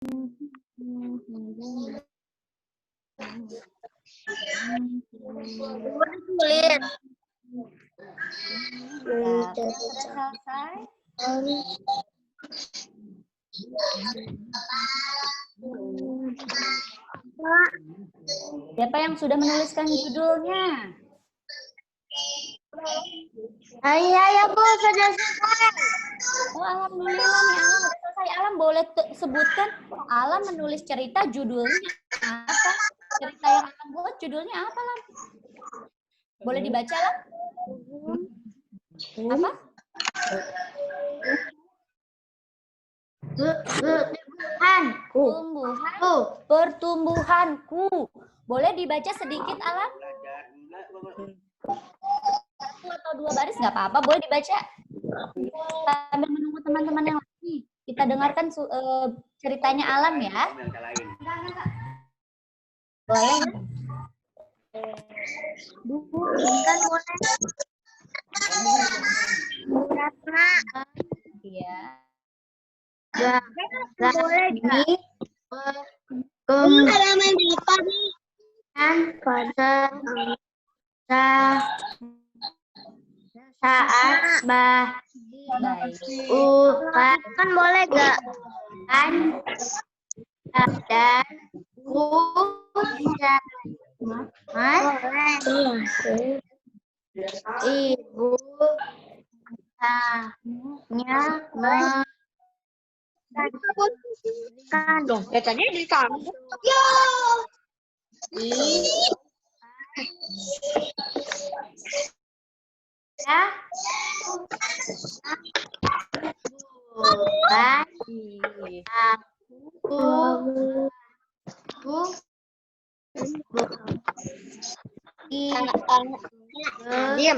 Sulit. Sudah selesai. Siapa yang sudah menuliskan judulnya? Ya Bu, sudah selesai. Oh, alhamdulillah nih Alam udah selesai. Alam boleh sebutkan Alam menulis cerita judulnya apa? Cerita yang Alam buat judulnya apa, Lam? Boleh dibaca, Lam? Apa? Pertumbuhanku. Boleh dibaca sedikit, Alam? Satu atau dua baris nggak apa-apa, boleh dibaca. Sambil menunggu teman-teman yang lain. Kita dengarkan ceritanya Alam ya. Boleh? Kan boleh. Iya. Boleh nih. Ini halaman berapa nih? Pada saat kan boleh gak? Kan dan ibu tanya kan dong. Ya tadi di kamu. Ya. Diam.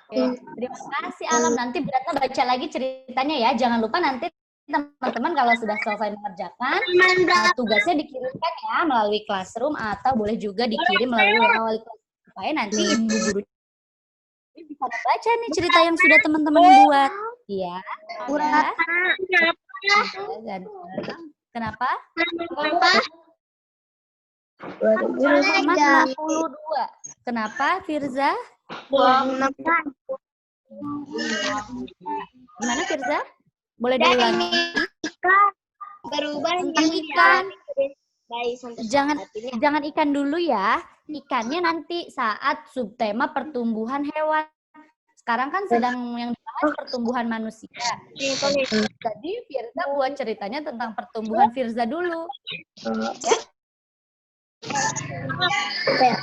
Terima kasih Alam. Nanti Beratna baca lagi ceritanya ya. Jangan lupa nanti teman-teman kalau sudah selesai mengerjakan, tugasnya dikirimkan ya melalui Classroom atau boleh juga dikirim melalui WA supaya nanti ibu guru bisa baca nih cerita yang sudah teman-teman buat. Iya. Kenapa? Halaman 62. Kenapa, Firza? Gimana, Firza? Boleh diulangi? Berubah tentang ikan. Jangan ikan dulu ya. Ikannya nanti saat subtema pertumbuhan hewan. Sekarang kan sedang yang dibahas pertumbuhan manusia. Jadi Firza buat ceritanya tentang pertumbuhan Firza dulu. Ya?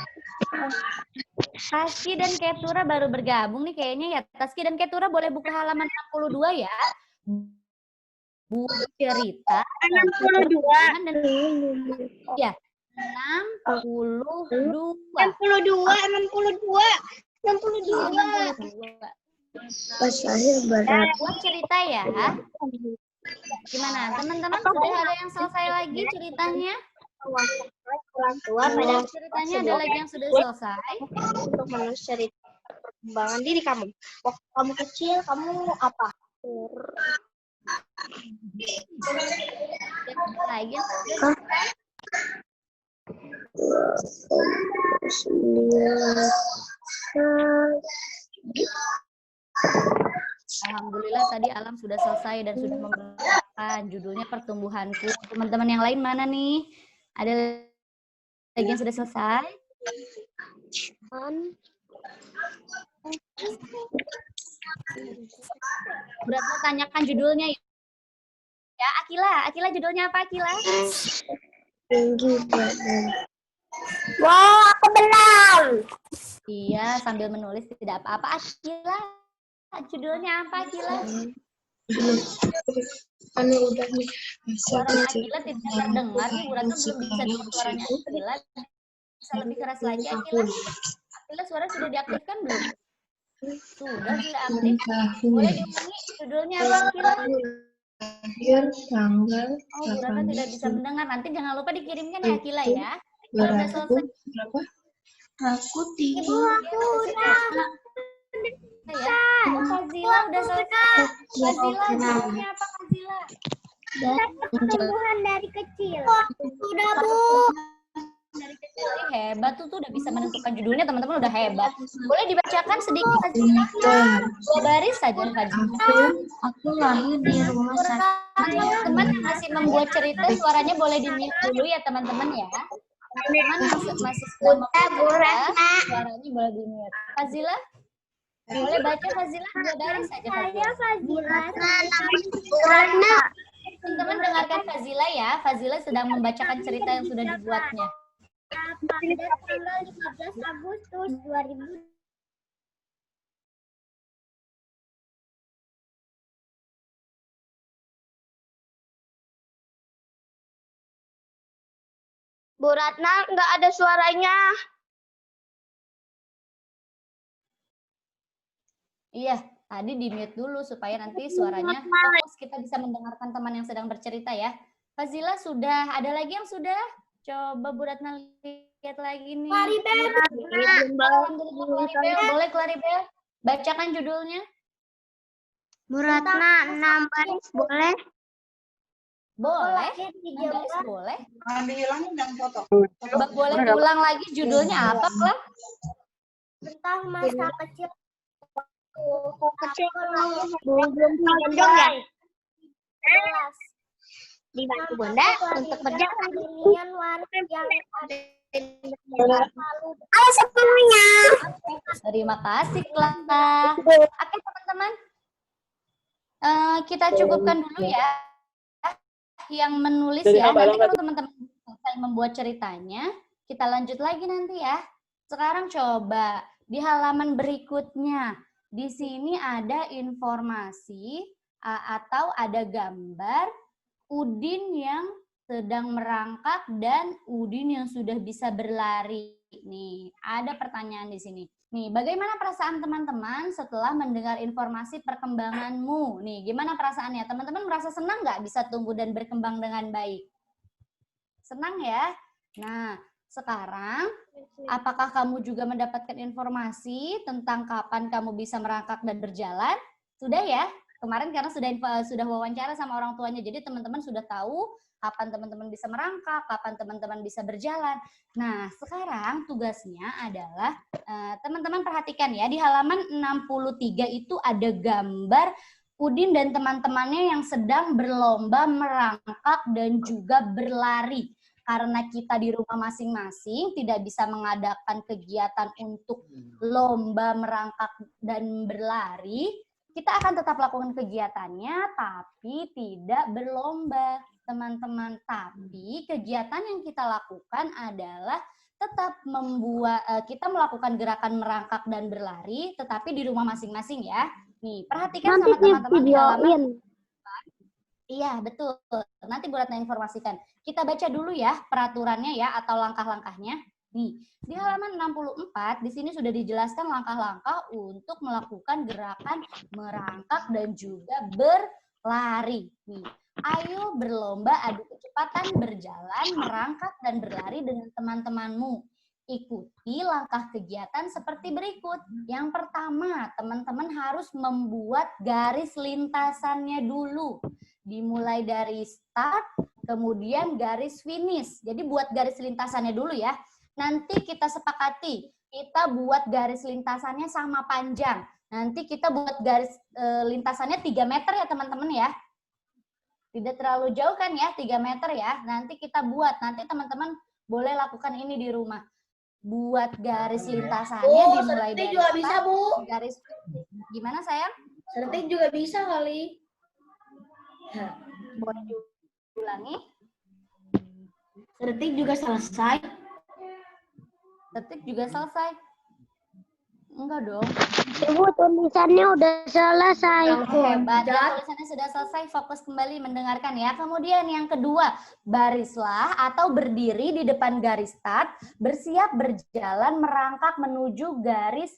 Taski dan Ketura baru bergabung nih kayaknya ya. Taski dan Ketura boleh buka halaman 62 ya. Buku cerita 62. Dan ya 62. 62. Pas lahir berat. Buat cerita ya. Gimana? Teman-teman sudah ada yang selesai lagi ceritanya? Orang tua pada ceritanya ada lagi yang sudah selesai. Untuk menulis cerita perkembangan diri kamu. Waktu kamu kecil, kamu apa? Lagi Alhamdulillah tadi Alam sudah selesai dan sudah memberikan judulnya pertumbuhanku. Teman-teman yang lain mana nih? Ada lagi yang sudah selesai? Beratnya tanyakan judulnya ya. Ya, Akila judulnya apa Akila? Tinggi badan. Wow, aku belum. Iya, sambil menulis tidak apa-apa. Akila, judulnya apa Akila? Udah nih. Suara Akila tidak terdengar nih, Beratnya belum bisa dengar suaranya Akila. Bisa lebih keras lagi Akila. Akila suara sudah diaktifkan belum? Sudah aktif. Boleh diulangi judulnya apa Akila? Lahir tanggal. Beratnya tidak bisa mendengar. Nanti jangan lupa dikirimkan ya Akila ya. Kalau udah selesai. Berapa? Aku tinggi. Ibu, aku udah. Ya, Fazila udah selesai. Fazila jawabnya apa Fazila? Pertumbuhan dari kecil. Sudah, Bu. Dari kecil hebat tuh udah bisa menentukan judulnya, teman-teman udah hebat. Boleh dibacakan sedikit Fazila? 2 baris saja Fazila. Aku lahir di rumah sakit. Teman-teman yang masih membuat cerita suaranya boleh di-mute dulu ya teman-teman ya. Teman-teman masih sedang membuat cerita, suaranya boleh di-mute. Fazila? Boleh baca Fazila 2 baris saja Fazila. Teman-teman dengarkan Fazila ya. Fazila sedang membacakan cerita yang sudah dibuatnya. Pada tanggal 15 Agustus 2000. Bu Ratna, nggak ada suaranya. Iya, tadi di-mute dulu supaya nanti suaranya fokus, kita bisa mendengarkan teman yang sedang bercerita ya. Fazila sudah, ada lagi yang sudah? Coba Bu Ratna lihat lagi nih. Alhamdulillah, Claribel. Boleh Claribel? Bacakan judulnya. Bu Ratna, 6 baris boleh? Boleh. 6 baris boleh. Dihilangin dan foto. Coba boleh diulang lagi judulnya apa, Kak? Tentang masa kecil. Belum ya? Dibantu Bunda untuk berjalan. Halo semuanya. Terima kasih, Clara. Oke, teman-teman. Kita cukupkan dulu ya yang menulis ya. Nanti kalau teman-teman selesai membuat ceritanya, kita lanjut lagi nanti ya. Sekarang coba di halaman berikutnya. Di sini ada informasi atau ada gambar Udin yang sedang merangkak dan Udin yang sudah bisa berlari. Nih, ada pertanyaan di sini. Nih, bagaimana perasaan teman-teman setelah mendengar informasi perkembanganmu? Nih, gimana perasaannya? Teman-teman merasa senang nggak bisa tumbuh dan berkembang dengan baik? Senang ya? Nah, sekarang apakah kamu juga mendapatkan informasi tentang kapan kamu bisa merangkak dan berjalan? Sudah ya? Kemarin karena sudah wawancara sama orang tuanya, jadi teman-teman sudah tahu kapan teman-teman bisa merangkak, kapan teman-teman bisa berjalan. Nah, sekarang tugasnya adalah teman-teman perhatikan ya, di halaman 63 itu ada gambar Udin dan teman-temannya yang sedang berlomba merangkak dan juga berlari. Karena kita di rumah masing-masing tidak bisa mengadakan kegiatan untuk lomba merangkak dan berlari, kita akan tetap lakukan kegiatannya, tapi tidak berlomba, teman-teman. Tapi kegiatan yang kita lakukan adalah tetap kita melakukan gerakan merangkak dan berlari, tetapi di rumah masing-masing ya. Nih, perhatikan sama teman-teman di halaman. Iya, betul. Nanti Bu Ratna informasikan. Kita baca dulu ya peraturannya ya atau langkah-langkahnya. Nih, di halaman 64 di sini sudah dijelaskan langkah-langkah untuk melakukan gerakan merangkak dan juga berlari. Nih, ayo berlomba adu kecepatan berjalan, merangkak dan berlari dengan teman-temanmu. Ikuti langkah kegiatan seperti berikut. Yang pertama, teman-teman harus membuat garis lintasannya dulu. Dimulai dari start, kemudian garis finish. Jadi buat garis lintasannya dulu ya. Nanti kita sepakati, kita buat garis lintasannya sama panjang. Nanti kita buat garis lintasannya 3 meter ya teman-teman ya. Tidak terlalu jauh kan ya, 3 meter ya. Nanti kita buat, nanti teman-teman boleh lakukan ini di rumah. Buat garis lintasannya dimulai dari juga start, bisa, Bu. garis gimana sayang? Sertik juga bisa kali. Boleh diulangi? Sertik juga selesai. Detik juga selesai. Enggak dong. Ibu, tulisannya udah selesai. Hebat. Ya, tulisannya sudah selesai. Fokus kembali mendengarkan ya. Kemudian yang kedua, barislah atau berdiri di depan garis start, bersiap berjalan merangkak menuju garis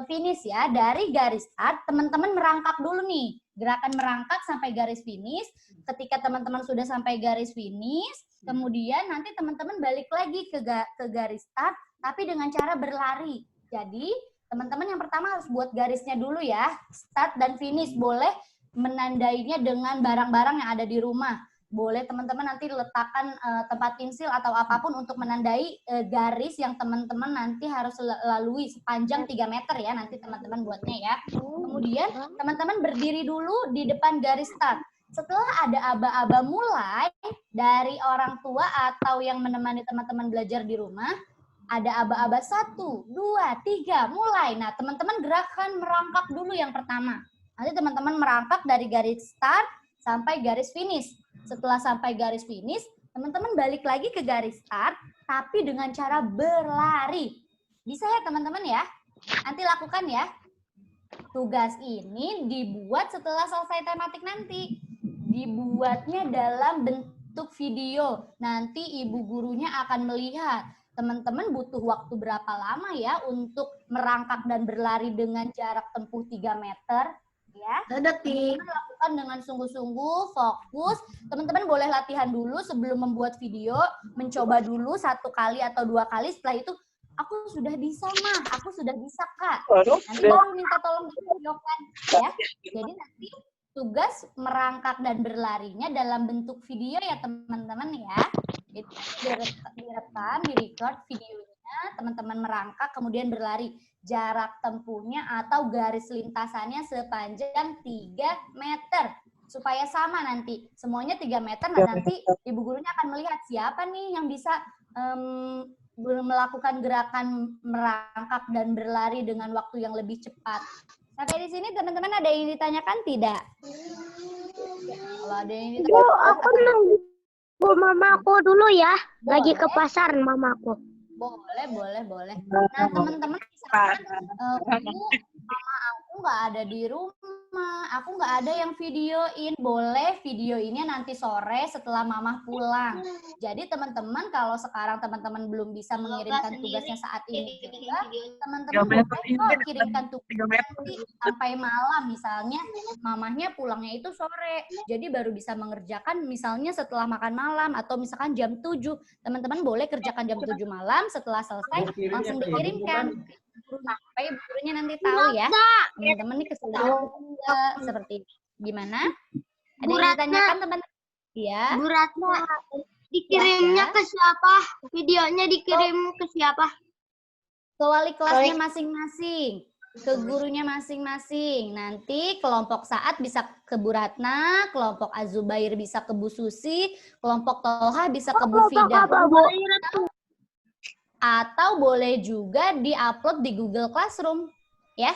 finish ya. Dari garis start, teman-teman merangkak dulu nih. Gerakan merangkak sampai garis finish. Ketika teman-teman sudah sampai garis finish, kemudian nanti teman-teman balik lagi ke garis start, tapi dengan cara berlari. Jadi, teman-teman yang pertama harus buat garisnya dulu ya. Start dan finish. Boleh menandainya dengan barang-barang yang ada di rumah. Boleh teman-teman nanti letakkan tempat pensil atau apapun untuk menandai garis yang teman-teman nanti harus lalui sepanjang 3 meter ya. Nanti teman-teman buatnya ya. Kemudian teman-teman berdiri dulu di depan garis start. Setelah ada aba-aba mulai dari orang tua atau yang menemani teman-teman belajar di rumah, ada aba-aba 1, 2, 3, mulai. Nah, teman-teman gerakan merangkak dulu yang pertama. Nanti teman-teman merangkak dari garis start sampai garis finish. Setelah sampai garis finish, teman-teman balik lagi ke garis start, tapi dengan cara berlari. Bisa ya teman-teman ya? Nanti lakukan ya. Tugas ini dibuat setelah selesai tematik nanti. Dibuatnya dalam bentuk video. Nanti ibu gurunya akan melihat. Teman-teman butuh waktu berapa lama ya untuk merangkak dan berlari dengan jarak tempuh 3 meter? Ya, teman-teman lakukan dengan sungguh-sungguh, fokus. Teman-teman boleh latihan dulu sebelum membuat video, mencoba dulu 1 kali atau 2 kali. Setelah itu, aku sudah bisa mah, aku sudah bisa kak. Nanti baru minta tolong divideokan, ya. Jadi nanti tugas merangkak dan berlarinya dalam bentuk video ya teman-teman ya. Itu direkam, direcord videonya, teman-teman merangkak kemudian berlari. Jarak tempuhnya atau garis lintasannya sepanjang 3 meter. Supaya sama nanti. Semuanya 3 meter, nah nanti ibu gurunya akan melihat siapa nih yang bisa melakukan gerakan merangkak dan berlari dengan waktu yang lebih cepat. Sampai di sini teman-teman ada yang ditanyakan tidak? Kalau ada yang ditanyakan. Bu, aku nunggu mamaku dulu ya. Boleh. Lagi ke pasar mamaku. Boleh. Nah, teman-teman misalkan mama aku nggak ada di rumah, aku nggak ada yang videoin, boleh videoinnya nanti sore setelah mama pulang. Jadi teman-teman kalau sekarang teman-teman belum bisa mengirimkan tugasnya saat ini juga, teman-teman boleh kok kirimkan tugas nanti sampai malam, misalnya mamahnya pulangnya itu sore, jadi baru bisa mengerjakan misalnya setelah makan malam atau misalkan jam 7. Teman-teman boleh kerjakan jam 7 malam, setelah selesai langsung dikirimkan. Supaya gurunya nanti tahu ya, teman-teman ini kesulitan seperti gimana? Ada yang ditanyakan teman-teman? Iya. Bu Ratna, dikirimnya ke siapa? Videonya dikirim ke siapa? Ke wali kelasnya masing-masing, ke gurunya masing-masing. Nanti kelompok Saat bisa ke Bu Ratna, kelompok Azubair bisa ke Bu Susi, kelompok Tolha bisa ke Bu Fida. Atau boleh juga di-upload di Google Classroom, ya.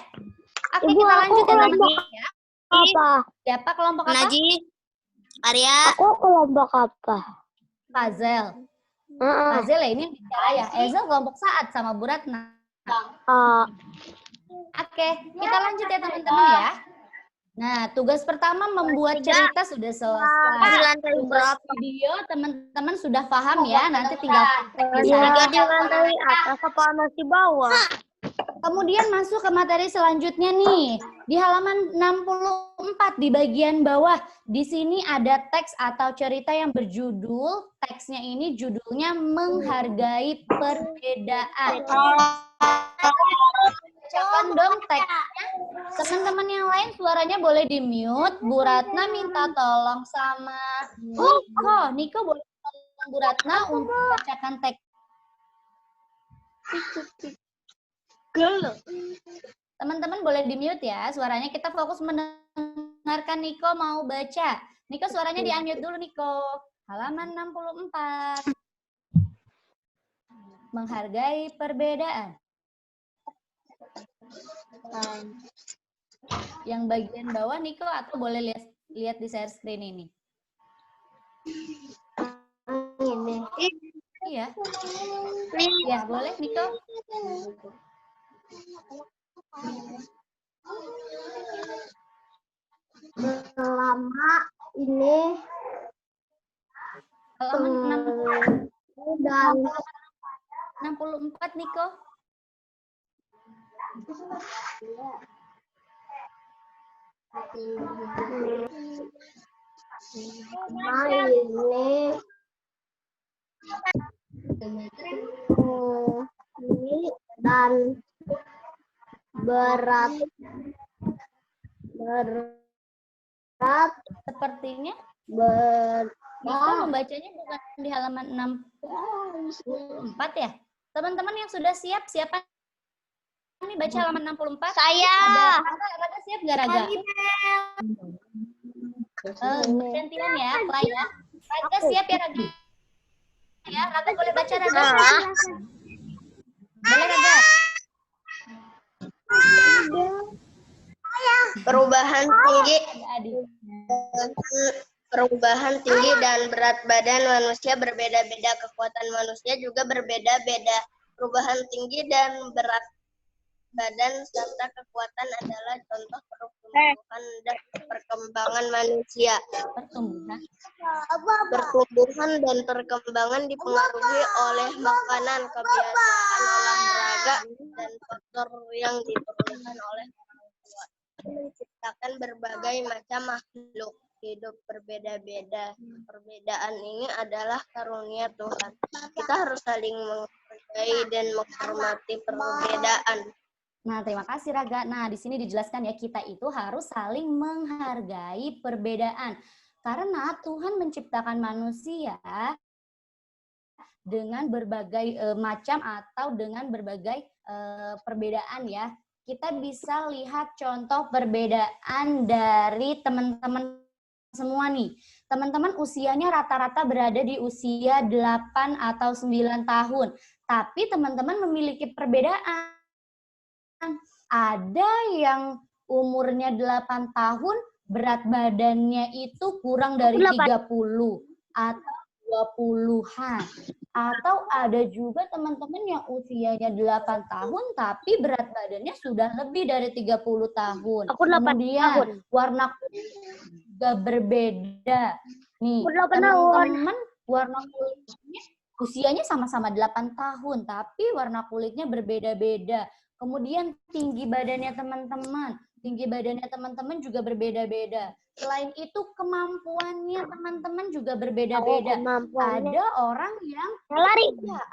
Oke, Ibu, kita lanjut ya teman-teman ya. Apa? Siapa kelompok apa? Najib, Arya, Aku kelompok apa? Fazel. Fazel ya, ini yang bicara ya. Ezel kelompok Saat sama Bu Ratna. Oke, kita lanjut ya teman-teman ya. Nah, tugas pertama membuat cerita sudah selesai. di lantai Tugas berapa? video teman-teman sudah paham ya. Nanti tinggal praktek di Iya, sana. di lantai atas apa masih bawah? Kemudian masuk ke materi selanjutnya nih. Di halaman 64 di bagian bawah. Di sini ada teks atau cerita yang berjudul, teksnya ini judulnya Menghargai Perbedaan. Bacakan dong teksnya. Teman-teman yang lain suaranya boleh di-mute. Bu Ratna minta tolong sama Niko. Niko boleh tolong Bu Ratna untuk bacakan teks. Teman-teman boleh di-mute ya. Suaranya kita fokus mendengarkan Niko mau baca. Niko suaranya di-unmute dulu Niko. Halaman 64. Menghargai perbedaan. Yang bagian bawah Niko atau boleh lihat di share screen ini. Ini. Iya. Ya, boleh Niko. Selama ini Halaman dan 64 Niko. tinggi dan berat Sepertinya berat kita membacanya bukan di halaman 64 ya. Teman-teman yang sudah siap, siapa nih baca halaman 64? Saya. Raga siap nggak Raga? Gantian ya, Play ya. Raga siap ya Raga? Ya, Raga boleh baca Raga? Boleh Raga? Perubahan tinggi dan berat badan manusia berbeda-beda, kekuatan manusia juga berbeda-beda. Perubahan tinggi dan berat badan serta kekuatan adalah contoh pertumbuhan dan perkembangan manusia. Pertumbuhan dan perkembangan dipengaruhi oleh makanan, kebiasaan olahraga, dan faktor yang diturunkan oleh orang tua. Menciptakan berbagai macam makhluk hidup berbeda-beda. Perbedaan ini adalah karunia Tuhan. Kita harus saling menghargai dan menghormati perbedaan. Nah, terima kasih Raga. Nah, di sini dijelaskan ya, kita itu harus saling menghargai perbedaan. Karena Tuhan menciptakan manusia dengan berbagai macam atau dengan berbagai perbedaan ya. Kita bisa lihat contoh perbedaan dari teman-teman semua nih. Teman-teman usianya rata-rata berada di usia 8 atau 9 tahun. Tapi teman-teman memiliki perbedaan. Ada yang umurnya 8 tahun, berat badannya itu kurang dari 30 atau 20-an. Atau ada juga teman-teman yang usianya 8 tahun tapi berat badannya sudah lebih dari 30 tahun. Kemudian warna kulit juga berbeda. Nih, teman-teman warna kulitnya usianya sama-sama 8 tahun tapi warna kulitnya berbeda-beda. Kemudian tinggi badannya teman-teman juga berbeda-beda. Selain itu kemampuannya teman-teman juga berbeda-beda. Ada orang yang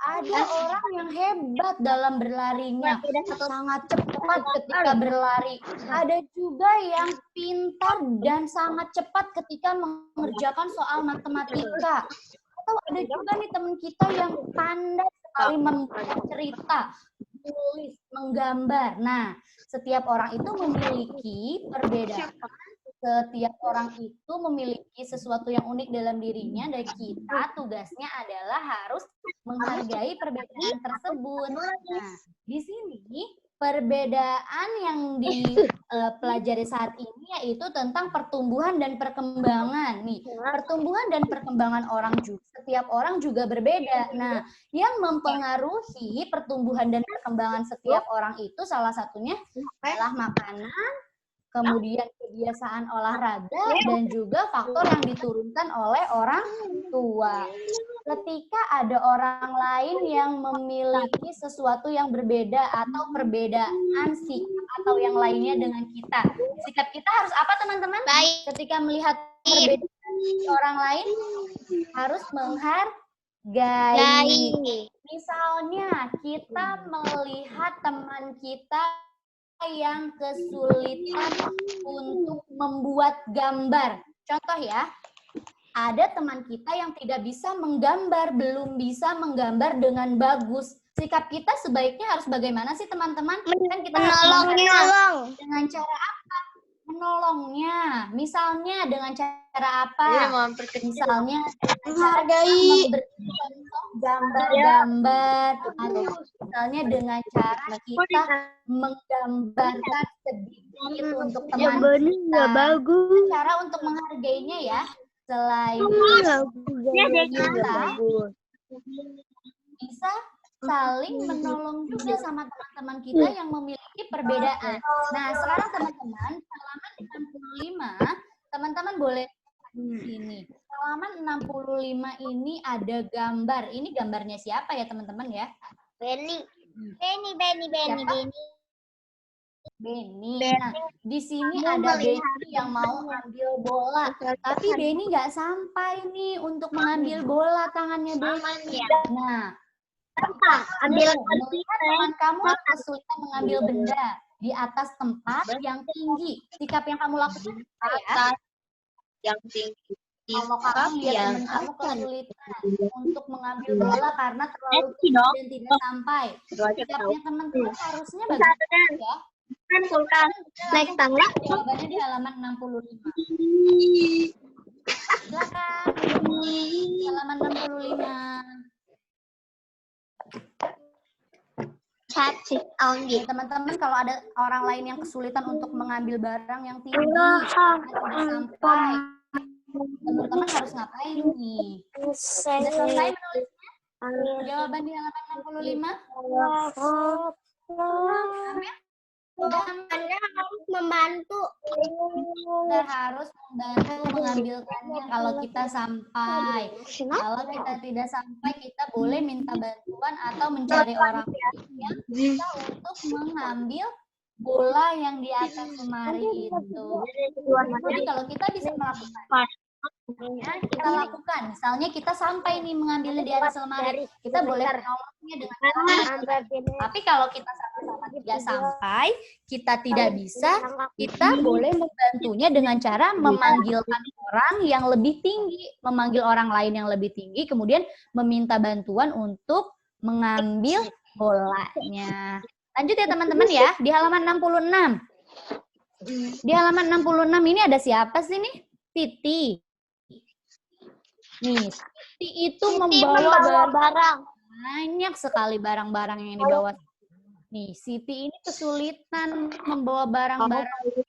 ada orang yang hebat dalam berlarinya, sangat cepat ketika berlari. Ada juga yang pintar dan sangat cepat ketika mengerjakan soal matematika. Atau ada juga nih teman kita yang pandai sekali bercerita, tulis, menggambar. Nah, setiap orang itu memiliki perbedaan. Setiap orang itu memiliki sesuatu yang unik dalam dirinya dan kita tugasnya adalah harus menghargai perbedaan tersebut. Nah, di sini perbedaan yang dipelajari saat ini yaitu tentang pertumbuhan dan perkembangan. Nih, pertumbuhan dan perkembangan orang juga, setiap orang juga berbeda. Nah, yang mempengaruhi pertumbuhan dan perkembangan setiap orang itu salah satunya adalah makanan, kemudian kebiasaan olahraga, dan juga faktor yang diturunkan oleh orang tua. Ketika ada orang lain yang memiliki sesuatu yang berbeda atau perbedaan sikap atau yang lainnya dengan kita, sikap kita harus apa teman-teman? Ketika melihat perbedaan orang lain harus menghargai. Misalnya kita melihat teman kita yang kesulitan untuk membuat gambar. Contoh ya, ada teman kita yang tidak bisa menggambar, belum bisa menggambar dengan bagus. Sikap kita sebaiknya harus bagaimana sih teman-teman? Kan kita Menolong. dengan cara apa? Menolongnya. Misalnya dengan cara apa? Misalnya Menghargai. gambar-gambar, atau misalnya dengan cara kita menggambarkan sedikit untuk teman kita. Cara untuk menghargainya ya, selain kita bisa saling menolong juga sama teman-teman kita yang memiliki perbedaan. Nah, sekarang teman-teman, halaman 65, teman-teman boleh ini. Halaman 65 ini ada gambar. Ini gambarnya siapa ya, teman-teman ya? Benny. Nah, di sini ada Benny yang mau ambil bola. Tapi Benny nggak sampai nih untuk mengambil bola tangannya Benny. Nah, Ambil melihat teman kamu kesulitan mengambil benda di atas tempat yang tinggi. Sikap yang kamu lakukan apa ya? Yang tinggi. Kalau kamu lihat yang teman kamu kesulitan untuk mengambil bola karena terlalu tinggi dan tidak sampai. Sikapnya teman-teman harusnya bagaimana ya? kan kulkas naik tangga. Jawabannya di halaman 65. Silakan. Halaman 65. Caci, Ya, teman-teman, kalau ada orang lain yang kesulitan untuk mengambil barang yang tinggi, karena tidak sampai, teman-teman harus ngapain nih? Sudah selesai menulisnya? Jawaban di halaman 65? Udah harus membantu. Kita harus membantu mengambilkannya kalau kita sampai. Kalau kita tidak sampai, kita boleh minta bantuan atau mencari orang yang bisa untuk mengambil bola yang di atas lemari itu. Jadi kalau kita bisa melakukan, ya, kita lakukan. Misalnya kita sampai nih mengambilnya di atas lemari, kita boleh menolongnya dengan cara. Tapi kalau kita sama-sama tidak sampai, kita tidak bisa, kita boleh membantunya dengan cara memanggilkan orang yang lebih tinggi, memanggil orang lain yang lebih tinggi, kemudian meminta bantuan untuk mengambil bolanya. Lanjut ya teman-teman ya, di halaman 66. Di halaman 66 ini ada siapa sih nih? Siti. Nih, Siti itu membawa barang. Banyak sekali barang-barang yang dibawa. Nih, Siti ini kesulitan membawa barang-barang.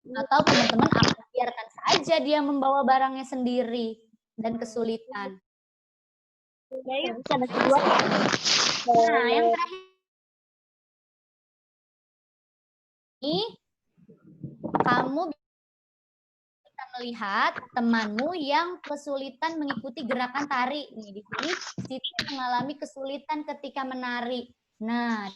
Atau teman-teman akan biarkan saja dia membawa barangnya sendiri dan kesulitan. Nah, yang terakhir ini kamu bisa melihat temanmu yang kesulitan mengikuti gerakan tari. Nih, di sini Siti mengalami kesulitan ketika menari. Nah,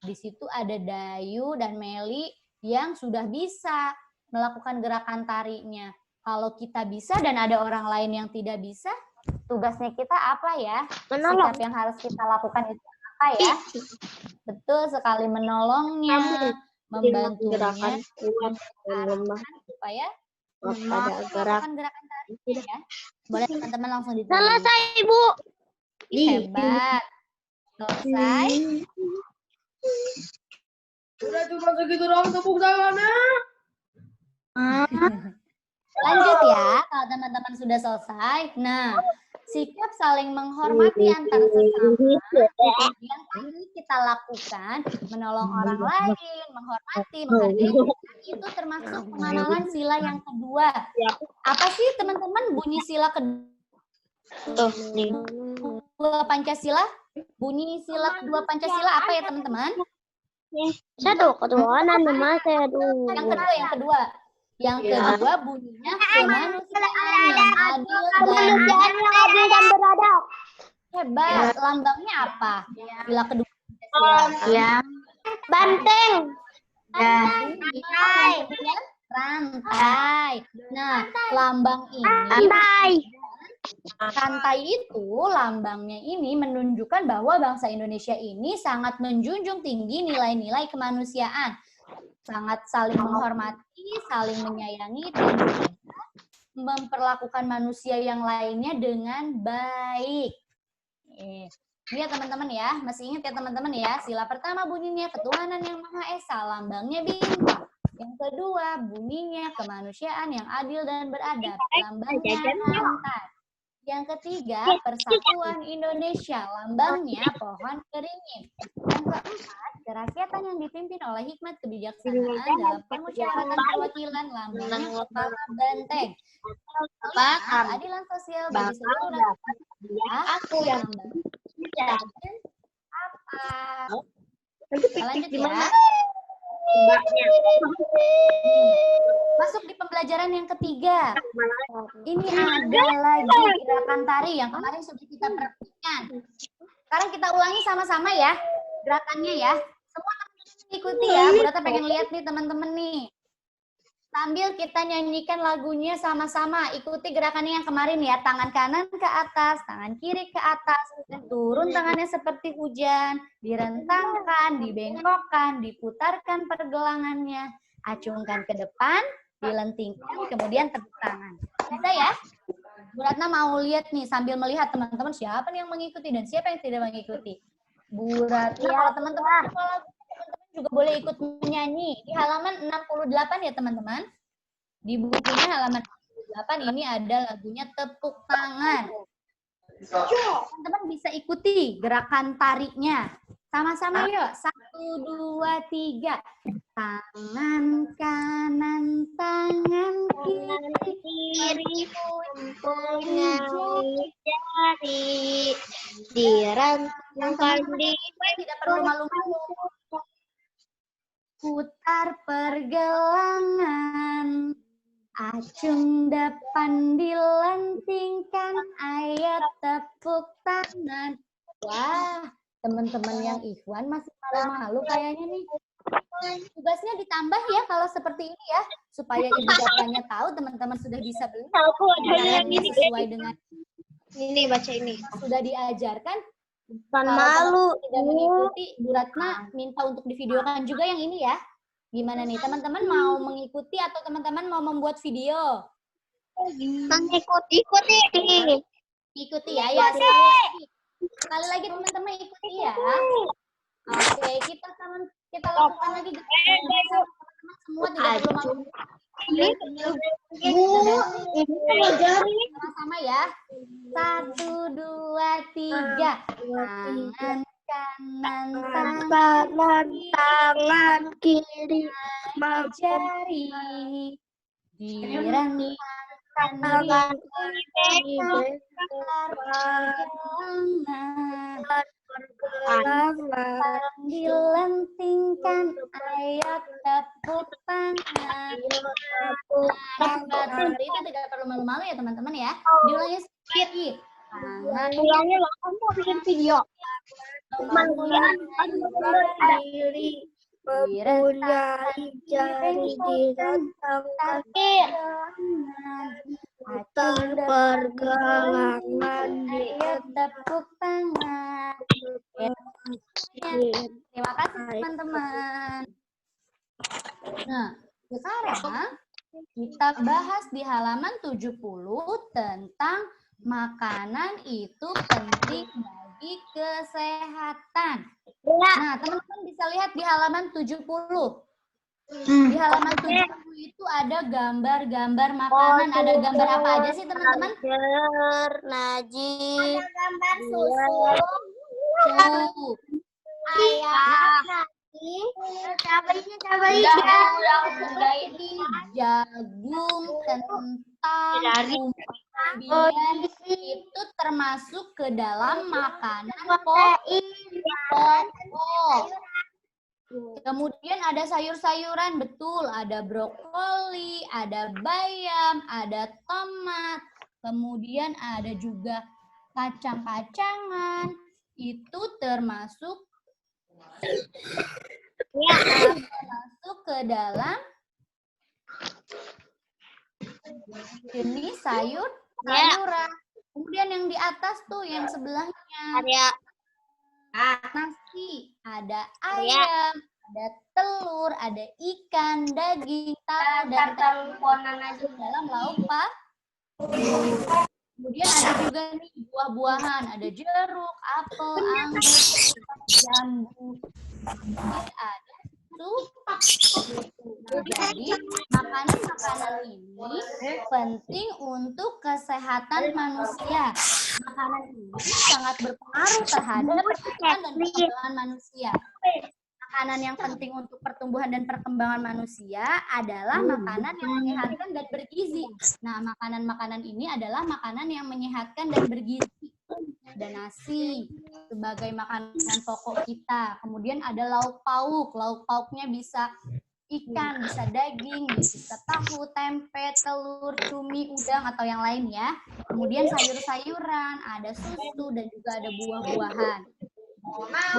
di situ ada Dayu dan Meli yang sudah bisa melakukan gerakan tarinya. Kalau kita bisa dan ada orang lain yang tidak bisa, tugasnya kita apa ya? Sikap yang harus kita lakukan itu apa ya? Betul sekali, menolongnya, membantunya, supaya melakukan gerakan tarinya ya. Boleh teman-teman langsung ditulis. Selesai, Ibu. Hebat. Selesai. Udah cuma segitu doang tepuk tangannya. Lanjut ya, kalau teman-teman sudah selesai. Nah, sikap saling menghormati antar sesama yang tadi kita lakukan, menolong orang lain, menghormati, menghargai, itu termasuk pengenalan sila yang kedua. Apa sih teman-teman bunyi sila kedua Pancasila? Bunyi sila kedua Pancasila apa ya teman-teman? Satu, ketuhanan nama saya dulu. Yang kedua bunyinya kemanusiaan yang adil dan beradab. hebat. Lambangnya apa? Sila kedua Pancasila. Ya. Banteng. Rantai. Nah, lambang ini rantai itu lambangnya ini menunjukkan bahwa bangsa Indonesia ini sangat menjunjung tinggi nilai-nilai kemanusiaan, sangat saling menghormati, saling menyayangi, dan juga memperlakukan manusia yang lainnya dengan baik. Ini ya teman-teman ya, masih ingat ya teman-teman ya, sila pertama bunyinya ketuhanan yang Maha Esa, lambangnya bintang. Yang kedua bunyinya kemanusiaan yang adil dan beradab, lambangnya rantai. Yang ketiga, persatuan Indonesia, lambangnya pohon keringin. Yang keempat, kerakyatan yang dipimpin oleh hikmat kebijaksanaan dalam permusyawaratan perwakilan lambangnya kepala banteng. Keadilan sosial bagi seluruh rakyat. Aku yang Apa? nanti Kita lanjut di ya. mana? Masuk di pembelajaran yang ketiga. Ini ada lagi gerakan tari yang kemarin sudah kita praktikkan. Sekarang kita ulangi sama-sama ya gerakannya ya. Semua teman-teman ikuti ya. Bu Rata pengen lihat nih teman-teman nih. Sambil kita nyanyikan lagunya sama-sama. Ikuti gerakannya yang kemarin ya. Tangan kanan ke atas, tangan kiri ke atas. Turun tangannya seperti hujan. Direntangkan, dibengkokkan, diputarkan pergelangannya. Acungkan ke depan, dilentingkan, kemudian tepuk tangan. Bisa ya? Bu Ratna mau lihat nih sambil melihat teman-teman siapa nih yang mengikuti dan siapa yang tidak mengikuti. Bu Ratna, kalau teman-teman juga boleh ikut menyanyi di halaman 68 ya teman-teman. Di bukunya halaman 68 ini ada lagunya Tepuk Tangan. Teman-teman bisa ikuti gerakan tariknya. Sama-sama yuk. 1, 2, 3. Tangan kanan, tangan kiri, punya jari direntangkan di tidak perlu malu-malu. Putar pergelangan, acung depan dilentingkan, ayo tepuk tangan. Wah, teman-teman yang ikhwan masih malu-malu kayaknya nih. Tugasnya ditambah ya kalau seperti ini ya, supaya ibu bapaknya tahu teman-teman sudah bisa beli. Aku ada yang Caranya sesuai dengan Ini baca ini. sudah diajarkan. bukan Kalau malu. teman-teman tidak mengikuti, Bu Ratna minta untuk divideokan juga yang ini ya. Gimana nih, teman-teman mau mengikuti atau teman-teman mau membuat video? Ikuti. Ikuti ya, ya sekali lagi. Sekali lagi teman-teman ikuti ya. Oke, kita lakukan lagi teman-teman semua tidak perlu malu. Sama-sama ya. 1, 2, 3. Tangan kanan, Tangan kiri jari. Direntangkan dilentingkan, ayo tepuk tangan. Itu tidak perlu malu-malu ya teman-teman ya. Diulangi sedikit. Tangan kamu bikin video. diri mempunyai jari direntangkan, Putar pergelangan ayo tepuk tangan. Terima kasih teman-teman. Nah, sekarang kita bahas di halaman 70 tentang makanan itu penting bagi kesehatan. Nah, teman-teman bisa lihat di halaman 70. Di halaman 70 itu ada gambar-gambar makanan. Ada gambar apa aja sih, teman-teman? Najib. Gambar susu. Tuh. Ayam. Udah ini jagung, kentang, kemudian itu termasuk ke dalam makanan pokok. Kemudian ada sayur-sayuran, betul, ada brokoli, ada bayam, ada tomat, kemudian ada juga kacang-kacangan, itu termasuk ke dalam jenis sayuran. Kemudian yang di atas tuh, yang sebelahnya. Nasi, ada ayam, ada telur, ada ikan, daging, tahu, dan dalam lauk pak. Kemudian ada juga nih buah-buahan, ada jeruk, apel, anggur, jambu. Kemudian ada sup. Jadi makanan-makanan ini penting untuk kesehatan manusia. Makanan ini sangat berpengaruh terhadap kesehatan dan perkembangan manusia. makanan yang penting untuk pertumbuhan dan perkembangan manusia adalah makanan yang menyehatkan dan bergizi. Nah, makanan-makanan ini adalah makanan yang menyehatkan dan bergizi. Ada nasi sebagai makanan pokok kita. Kemudian ada lauk pauk. Lauk pauknya bisa ikan, bisa daging, bisa tahu, tempe, telur, cumi, udang, atau yang lain ya. Kemudian sayur-sayuran, ada susu, dan juga ada buah-buahan. Nah,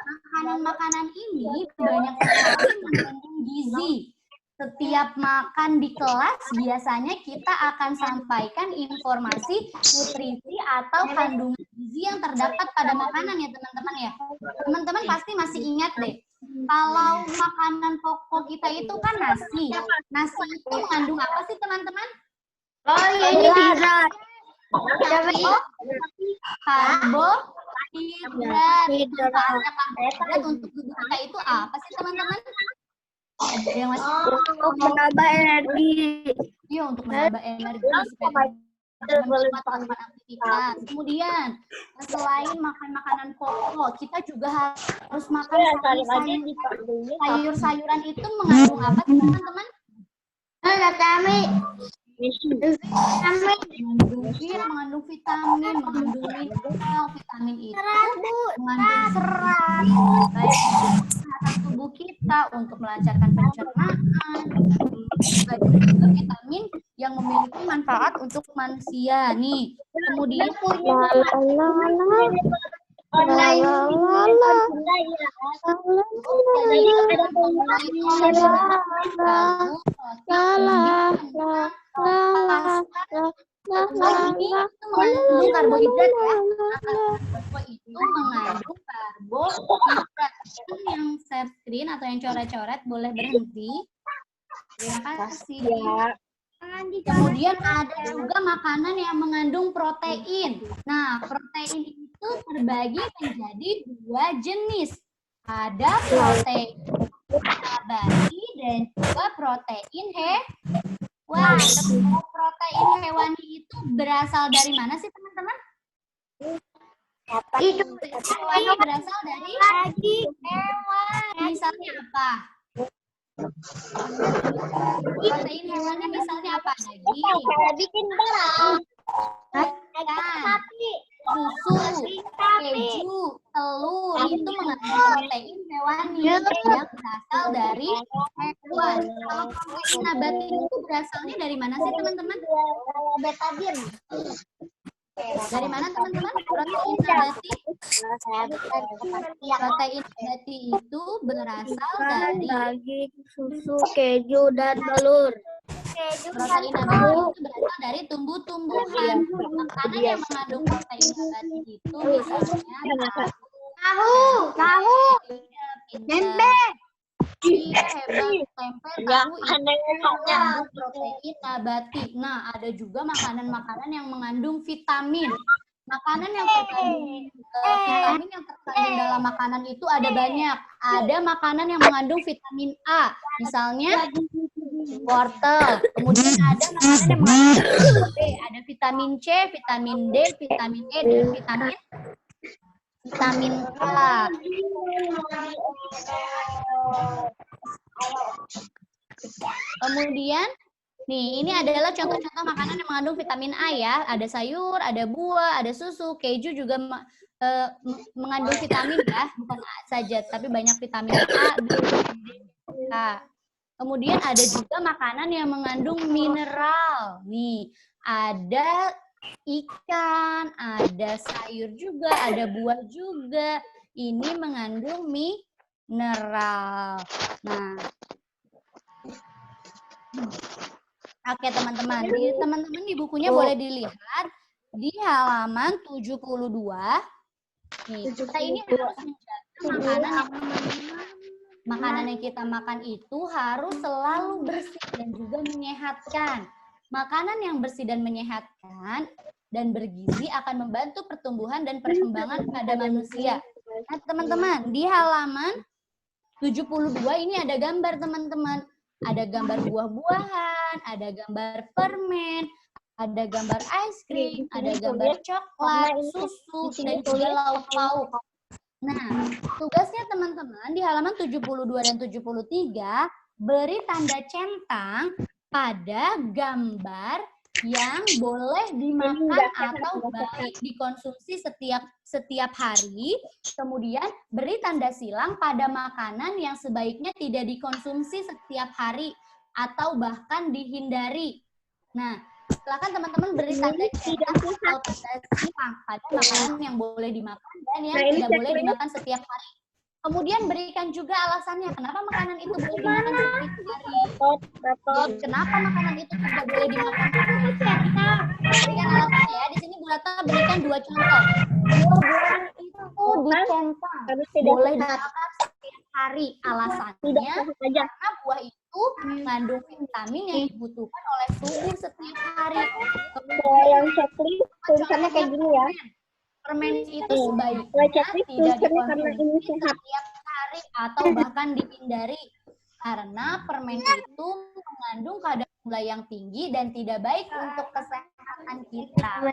makanan-makanan ini banyak sekali mengandung gizi. Setiap makan di kelas biasanya kita akan sampaikan informasi nutrisi atau kandungan gizi yang terdapat pada makanan ya teman-teman ya. Teman-teman pasti masih ingat deh. Kalau makanan pokok kita itu kan nasi. Nasi itu mengandung apa sih teman-teman? Oh iya, ini bisa. Karbohidrat untuk tubuh kita itu apa sih teman-teman? Ada yang masih Untuk menambah energi. iya untuk menambah energi supaya cepat melakukan aktivitas. Kemudian selain makan makanan pokok, kita juga harus makan sayur-sayuran itu mengandung apa sih teman-teman? Mengandung vitamin, mengandung mineral. Vitamin itu mengandung serat, baik untuk kesehatan tubuh kita, untuk melancarkan pencernaan. Juga vitamin yang memiliki manfaat untuk manusia nih. Kemudian mengandung karbohidrat ya. Itu mengandung karbohidrat. Yang share screen atau yang coret-coret boleh berhenti. Terima kasih. Kemudian ada juga makanan yang mengandung protein. Nah, protein itu terbagi menjadi dua jenis. Ada protein nabati dan juga protein hewani. Protein hewani itu berasal dari mana sih teman-teman? Hewani berasal dari hewan. Misalnya apa? Protein hewani misalnya apa? Daging, Bikin barang. susu, keju, telur itu mengandung protein hewani yang berasal dari hewan. Kalau protein nabati itu berasalnya dari mana sih teman-teman? Betadine. Dari mana teman-teman? Protein nabati? Protein nabati itu berasal dari Daging, susu, keju, dan telur. protein nabati itu berasal dari tumbuh-tumbuhan. Makanan yang mengandung protein nabati itu misalnya Tahu. tempe. Iya hebat, tempe, tahu itu mengandung protein nabati. Nah, ada juga makanan-makanan yang mengandung vitamin. Makanan yang terkandung vitamin yang terkandung dalam makanan itu ada banyak. Ada makanan yang mengandung vitamin A, misalnya wortel. Kemudian ada makanan yang mengandung vitamin B, ada vitamin C, vitamin D, vitamin E, dan vitamin K. Kemudian, nih ini adalah contoh-contoh makanan yang mengandung vitamin A ya. Ada sayur, ada buah, ada susu, keju juga mengandung vitamin ya, bukan A saja, tapi banyak vitamin A, B, D, K. Kemudian ada juga makanan yang mengandung mineral. Nih, ada ikan, ada sayur juga, ada buah juga. Ini mengandung mineral. Nah, oke teman-teman, di bukunya boleh dilihat di halaman 72. Nih, kita ini harus menjaga makanan yang kita makan itu harus selalu bersih dan juga menyehatkan. Makanan yang bersih dan menyehatkan dan bergizi akan membantu pertumbuhan dan perkembangan pada manusia. Nah, teman-teman, di halaman 72 ini ada gambar, teman-teman. Ada gambar buah-buahan, ada gambar permen, ada gambar es krim, ada gambar coklat, susu, dan juga lauk pauk. Nah, tugasnya teman-teman di halaman 72 dan 73, beri tanda centang pada gambar yang boleh dimakan atau baik dikonsumsi setiap hari. Kemudian beri tanda silang pada makanan yang sebaiknya tidak dikonsumsi setiap hari atau bahkan dihindari. Nah, silakan teman-teman beri tanda centang atau tanda silang pada makanan yang boleh dimakan dan yang tidak boleh dimakan setiap hari. Kemudian berikan juga alasannya kenapa makanan itu boleh dimakan setiap hari. Kenapa makanan itu tidak boleh dimakan setiap hari. Berikan alasannya ya. Di sini Bu Ratna berikan 2 contoh. Buah-buahan itu dicentang boleh dimakan setiap hari. Alasannya karena buah itu mengandung vitamin yang dibutuhkan oleh tubuh setiap hari. Yang checklist tulisannya kayak gini ya. Permen itu sebaiknya tidak dikonsumsi setiap hari atau bahkan dihindari karena permen itu mengandung kadar gula yang tinggi dan tidak baik untuk kesehatan kita.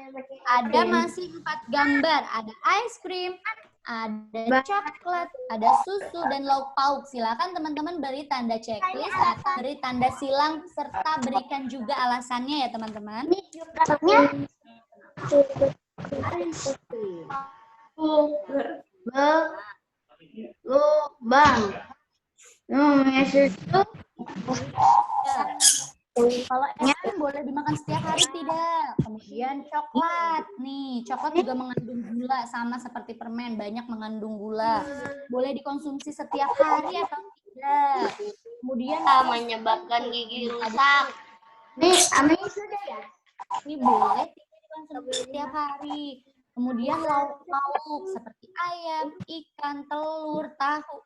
Ada masih 4 gambar, ada ice cream, ada coklat, ada susu dan lauk pauk. Silakan teman-teman beri tanda checklist atau beri tanda silang serta berikan juga alasannya ya teman-teman. Bang. Kalau es krim boleh dimakan setiap hari tidak? Kemudian coklat. Nih, coklat juga mengandung gula sama seperti permen, banyak mengandung gula. Boleh dikonsumsi setiap hari atau tidak? Kemudian Menyebabkan gigi rusak. ini boleh tidak dikonsumsi setiap hari. Kemudian lauk pauk seperti ayam, ikan, telur, tahu,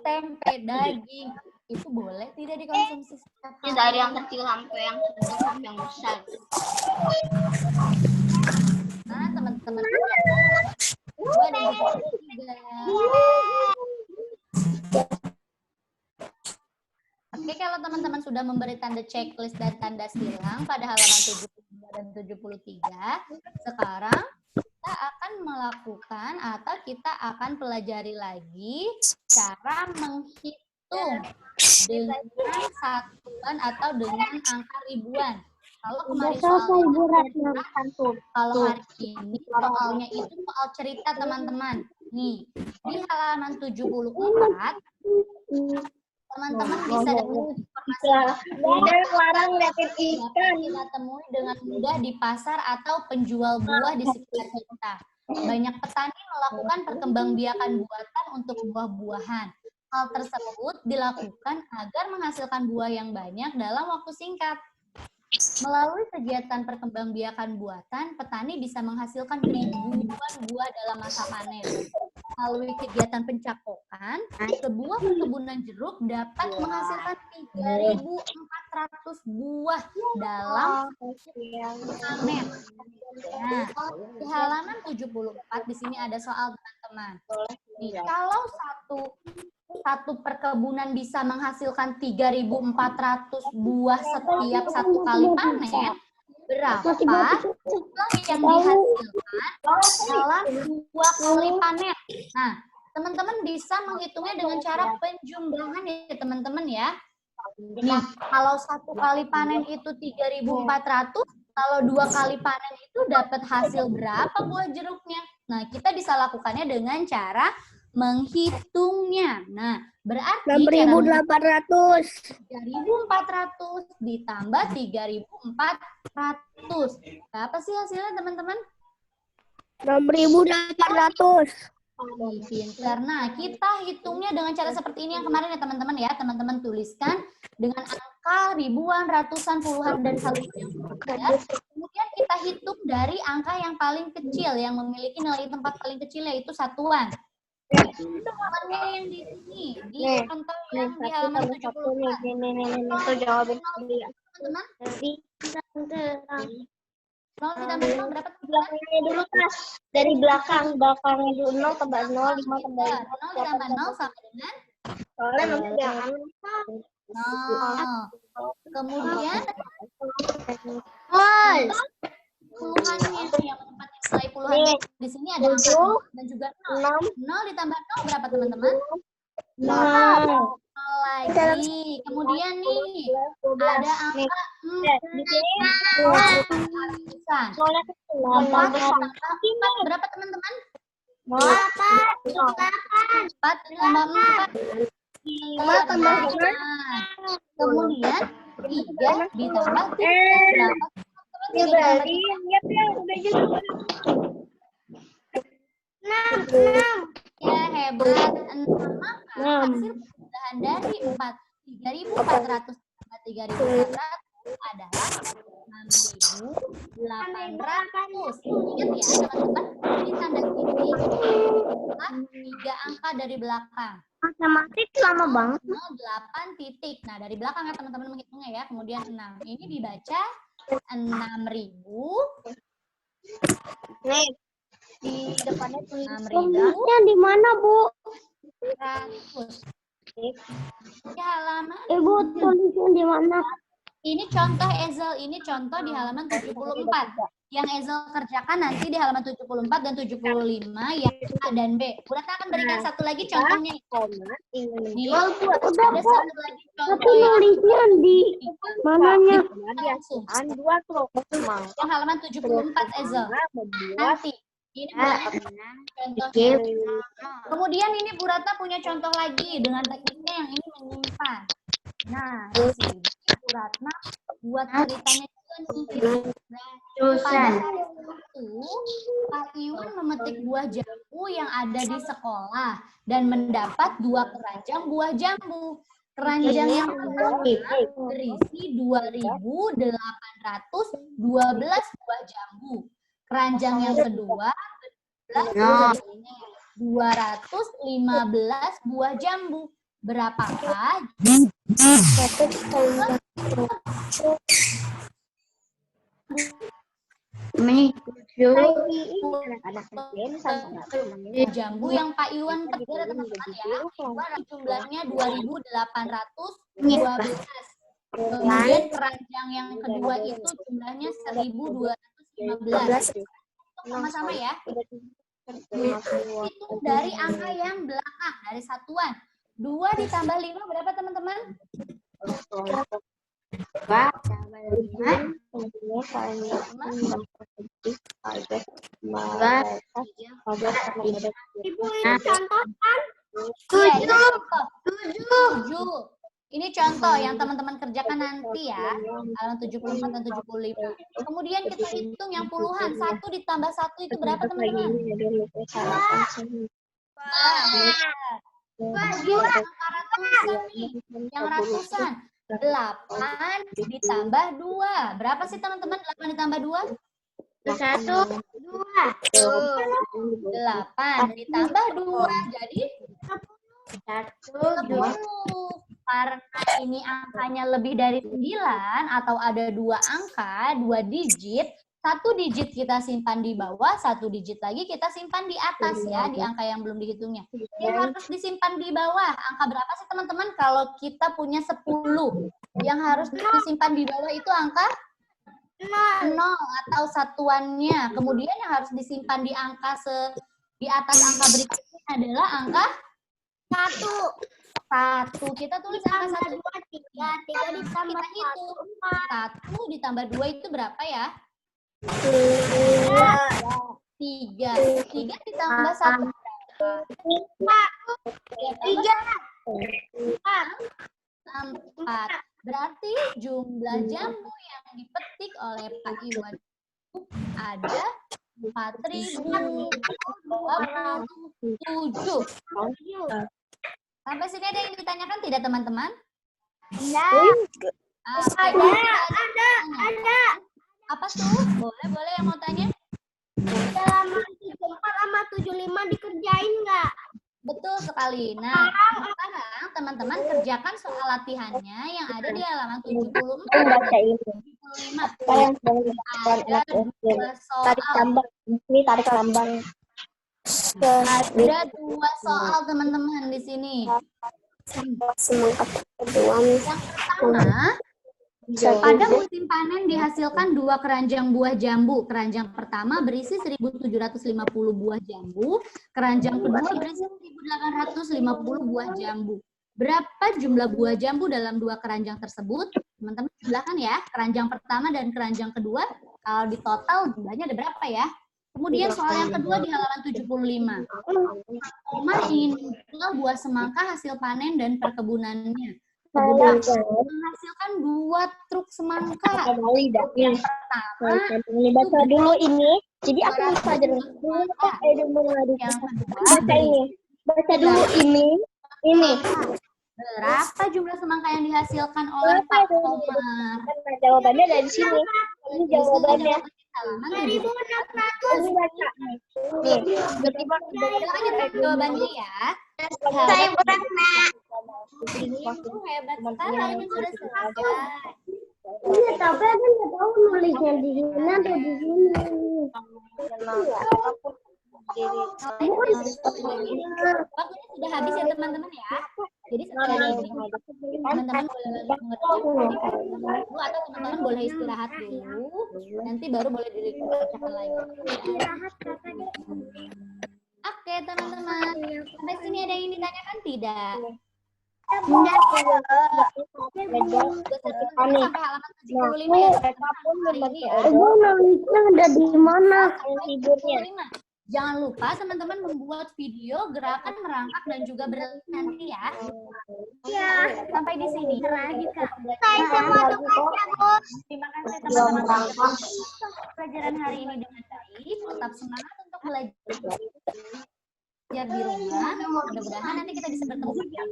tempe, daging itu boleh tidak dikonsumsi setiap hari. Dari yang kecil sampai yang sedang sampai yang besar. Nah, teman-teman dua dan tiga. Oke, kalau teman-teman sudah memberi tanda checklist dan tanda silang pada halaman 72 dan 73, sekarang kita akan melakukan atau kita akan pelajari lagi cara menghitung dengan satuan atau dengan angka ribuan. Kalau kemarin kalau hari ini soalnya itu soal cerita teman-teman. Nih, di halaman 74 teman-teman bisa dapat informasi larang liatin ikan. kita temui dengan mudah di pasar atau penjual buah di sekitar kita. Banyak petani melakukan perkembangbiakan buatan untuk buah-buahan. Hal tersebut dilakukan agar menghasilkan buah yang banyak dalam waktu singkat. Melalui kegiatan perkembangbiakan buatan, petani bisa menghasilkan ribuan buah dalam masa panen. Melalui kegiatan pencakokan, sebuah perkebunan jeruk dapat menghasilkan 3.400 buah dalam panen. Nah, di halaman 74 di sini ada soal teman-teman. Kalau satu perkebunan bisa menghasilkan 3.400 buah setiap satu kali panen, berapa jumlah yang dihasilkan dalam 2 kali panen? Nah, teman-teman bisa menghitungnya dengan cara penjumlahan ya teman-teman ya. Nih, kalau 1 kali panen itu 3.400, kalau 2 kali panen itu dapat hasil berapa buah jeruknya? Nah, kita bisa lakukannya dengan cara menghitungnya. Nah, berarti 6.800. 3.400 ditambah 3.400. Berapa sih hasilnya, teman-teman? 6.800. Pintar. Nah, kita hitungnya dengan cara seperti ini yang kemarin ya, teman-teman ya. Teman-teman tuliskan dengan angka ribuan, ratusan, puluhan, dan satu yang berbeda. Kemudian kita hitung dari angka yang paling kecil, yang memiliki nilai tempat paling kecil, yaitu satuan. Itu nomornya yang di sini, di contoh yang di halaman 74. Tuh jawabin dia. Teman-teman, 0 ditambah 0 berapa? Belakangnya dulu Mas. Dari belakangnya dulu 0 tambah 0, 5 tambah 0 ditambah 0 sama dengan soalnya nanti jangan 0. Kemudian puluhannya yang menempatkan nilai puluhan di sini ada angka dan juga 0. 0 ditambah 0 berapa teman-teman? 0 lagi. Kemudian nih ada angka 4. 4 berapa teman-teman? 4 tambah 4. Kemudian 3 ditambah 3. Ya, hebat. 6 maka hasil perubahan dari 3.400 tambah 3.400 adalah 6.800. Ingat ya teman-teman, ini tanda titik 3 angka dari belakang. Matematik lama banget. 8 titik. Nah, dari belakang ya teman-teman menghitungnya ya. Kemudian 6. Ini dibaca 6.000. Nih, di depannya tulis 6.000 di mana, Bu? 100. Di halaman. Ibu tulisnya di mana? Ini contoh Ezel, ini contoh di halaman 74. Yang Ezel kerjakan nanti di halaman 74 dan 75 yang A dan B. Bu Ratna akan berikan satu lagi contohnya. Nih, ada satu lagi Tapi contoh yang nulisnya di mananya? langsung. dua koma. Yang halaman 74 Ezel. Nanti. Ini Bu Ratna contohnya. Kemudian ini Bu Ratna punya contoh lagi dengan tekniknya yang ini menyimpan. Nah, di sini Bu Ratna buat ceritanya juga nih. Pada hari itu, Pak Iwan memetik buah jambu yang ada di sekolah dan mendapat 2 keranjang buah jambu. Keranjang yang pertama berisi 2.812 buah jambu. Keranjang yang kedua berisi 215 buah jambu. Berapakah? Jambu yang Pak Iwan petik ya teman-teman ya. Jumlahnya 2.812. Kemudian keranjang yang kedua itu jumlahnya 1.215. Sama-sama ya. Itu dari angka yang belakang, dari satuan. 2 ditambah 5 berapa teman-teman? 7. Ini contoh yang teman-teman kerjakan nanti ya. Halaman 74 dan 75. Kemudian kita hitung yang puluhan. 1 ditambah 1 itu berapa teman-teman? Yang ratusan. 8 ditambah 2. Berapa sih teman-teman 8 ditambah 2? 1, 2. 8 ditambah 2. Jadi 1, 2. Karena ini angkanya lebih dari 9 atau ada 2 angka, 2 digit, 1 digit kita simpan di bawah, 1 digit lagi kita simpan di atas ya, di angka yang belum dihitungnya. Yang harus disimpan di bawah, angka berapa sih teman-teman? Kalau kita punya 10, yang harus disimpan di bawah itu angka 0 atau satuannya. Kemudian yang harus disimpan di angka di atas angka berikutnya adalah angka 1. Kita tulis angka 1. 3 ditambah Kita hitung. 1 ditambah 2 itu berapa ya? 3. 3 ditambah 1 berapa? 4. Berarti jumlah jambu yang dipetik oleh Pak Iwan ada 4.027. Sampai sini ada yang ditanyakan tidak teman-teman? Ada. Apa tuh? Boleh yang mau tanya? Halaman 74 sama 75 dikerjain nggak? Betul sekali. Nah, sekarang teman-teman kerjakan soal latihannya yang ada di halaman 74 dan 75. Ada 2 soal. Tarik tambang. Ada 2 soal teman-teman di sini. Yang pertama, Pada musim panen dihasilkan 2 keranjang buah jambu. Keranjang pertama berisi 1.750 buah jambu. Keranjang kedua berisi 1.850 buah jambu. Berapa jumlah buah jambu dalam 2 keranjang tersebut? Teman-teman jumlahkan ya. Keranjang pertama dan keranjang kedua. Kalau di total jumlahnya ada berapa ya? Kemudian soal yang kedua di halaman 75. Teman ingin menjual buah semangka hasil panen dan perkebunannya. Kebun menghasilkan 2 truk semangka. Yang pertama, Baca dulu ini. Jadi aku mau pelajarin dulu. yang kedua, Baca ini. Baca dulu ini. Ini. berapa jumlah semangka yang dihasilkan oleh Pak Komar? Nah, jawabannya dari sini. Ini jawabannya. Ini baca. Nih. Jawabannya ya. Saya Beratna. Ini hebat sekali, ini sudah selesai. Iya, tapi aku nggak tahu nulisnya di sini atau di sini. Waktunya sudah habis ya teman-teman ya. Jadi setelah ini teman-teman boleh mengerjakan dulu atau teman-teman boleh istirahat dulu. Nanti baru boleh dikerjakan lagi. Oke teman-teman. Sampai sini ada yang ditanyakan tidak? Enggak. Sampai halaman 75 ya teman-teman. Hari ini ya. Ibu nulisnya ada di mana? 75. Jangan lupa teman-teman membuat video gerakan merangkak dan juga berlari nanti ya. Ya. Sampai di sini. Saya sama tugasnya, Bu. Terima kasih teman-teman atas pelajaran hari ini dengan baik. Tetap semangat untuk belajar di rumah. Mudah-mudahan nanti kita bisa bertemu lagi ya.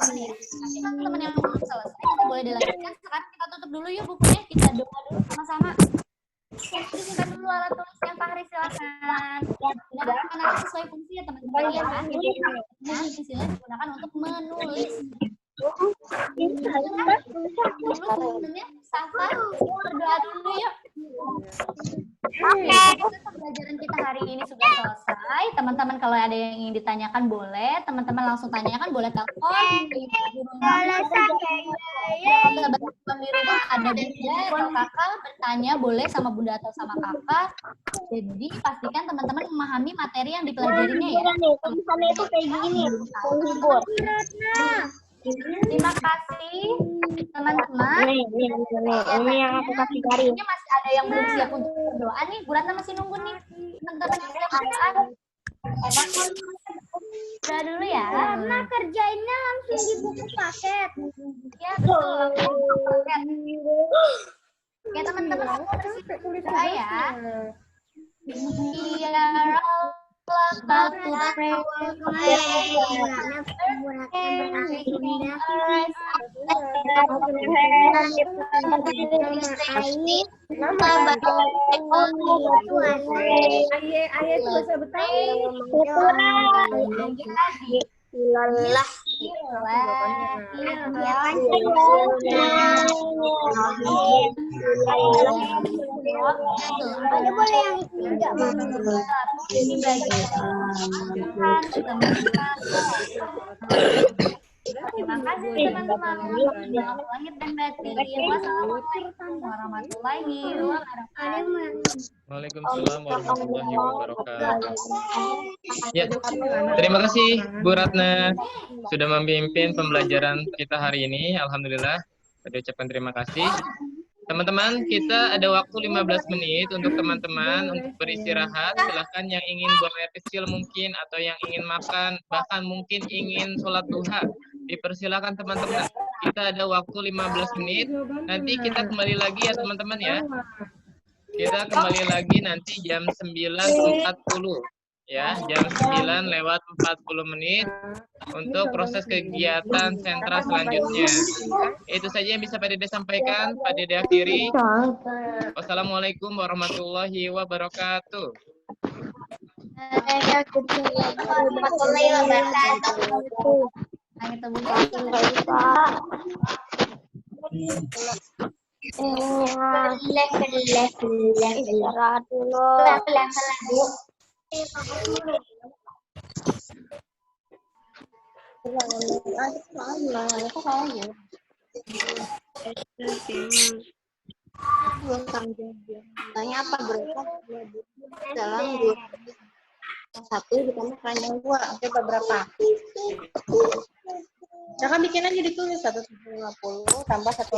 Nanti teman-teman yang belum selesai kita boleh dilanjutkan. Sekarang kita tutup dulu yuk bukunya. Kita doa dulu sama-sama. Kita dulu alat tulisnya Pak Hari, silakan. Gunakan nanti sesuai fungsi ya teman-teman ya. Nah, fungsinya digunakan untuk menulis. Dulu sebenarnya Safa berdoa dulu yuk. Oke, pelajaran kita hari ini sudah selesai. Teman-teman kalau ada yang ingin ditanyakan boleh, teman-teman langsung tanyakan, boleh telepon. Di rumah ada bunda atau kakak bertanya boleh sama bunda atau sama kakak. Jadi pastikan teman-teman memahami materi yang dipelajarinya ya. Tulisannya itu kayak gini. Terima kasih teman-teman. Ini yang aku kasih garis. Ini masih ada yang belum siap untuk berdoa nih. Bu Ratna masih nunggu nih. Teman-teman yang siap berdoa. Doa dulu ya. Karena kerjainnya langsung di buku paket. Ya betul. Langsung di buku paket. Oke teman-teman semua berdoa ya. Ada boleh yang enggak Terima kasih teman-teman. Selamat lahir dan batin. Wassalamualaikum warahmatullahi wabarakatuh. Waalaikumsalam warahmatullahi wabarakatuh. Ya, terima kasih Bu Ratna sudah memimpin pembelajaran kita hari ini. Alhamdulillah, saya ucapkan terima kasih. Teman-teman, kita ada waktu 15 menit untuk teman-teman untuk beristirahat. Silahkan yang ingin buang air kecil mungkin, atau yang ingin makan, bahkan mungkin ingin sholat duha. Dipersilakan teman-teman. Kita ada waktu 15 menit. Nanti kita kembali lagi ya teman-teman ya. Kita kembali lagi nanti jam 9.40. Ya, jam 9 lewat 40 menit untuk proses kegiatan sentra selanjutnya. Itu saja yang bisa Pak Dede sampaikan. Pak Dede akhiri. Wassalamualaikum warahmatullahi wabarakatuh. Warahmatullahi wabarakatuh. Kita buka. Istirahat dulu. Dua tanggung jawab. Tanya apa berapa? Dalam dua. Yang satu ditambah yang dua. Coba berapa? Jangan bikin aja ditulis 150 tambah 1